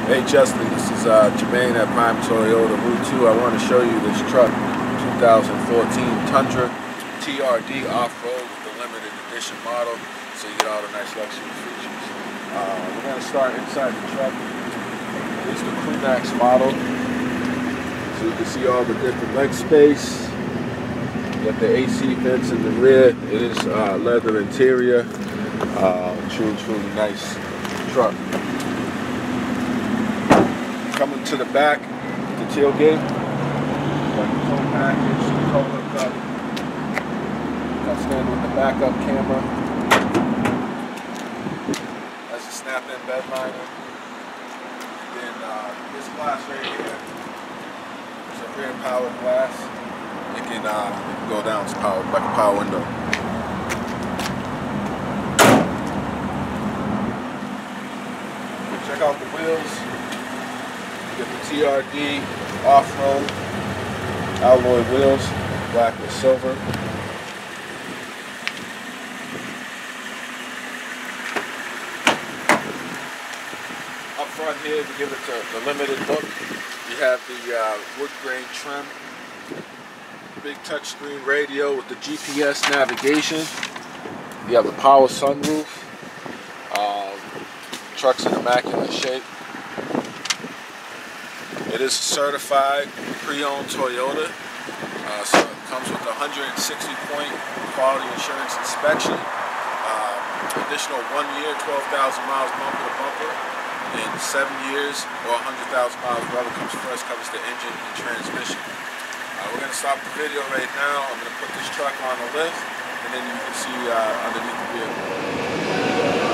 Hey Justin, this is Jermaine at Prime Toyota Route 2. I want to show you this truck, 2014 Tundra TRD off-road with the limited edition model, so you get all the nice luxury features. We're going to start inside the truck. This is the Crew Max model, so you can see all the different leg space. You got the AC vents in the rear. It is leather interior. Truly nice truck. Coming to the back, the tailgate, got the tow package, the tow hookup, got stand with the backup camera, that's a snap-in bed liner. Then this glass right here, it's a rear power glass. It can go down, it's powered like a power window. Check out the wheels. You get the TRD off-road alloy wheels, black with silver. Up front here, to give it the limited look, you have the wood grain trim, big touchscreen radio with the GPS navigation. You have the power sunroof. Truck's in immaculate shape. It is certified pre-owned Toyota, so it comes with a 160-point quality insurance inspection, additional 1 year, 12,000 miles bumper to bumper, and 7 years or 100,000 miles, whatever comes first, covers the engine and transmission. We're going to stop the video right now. I'm going to put this truck on the lift, and then you can see underneath the vehicle.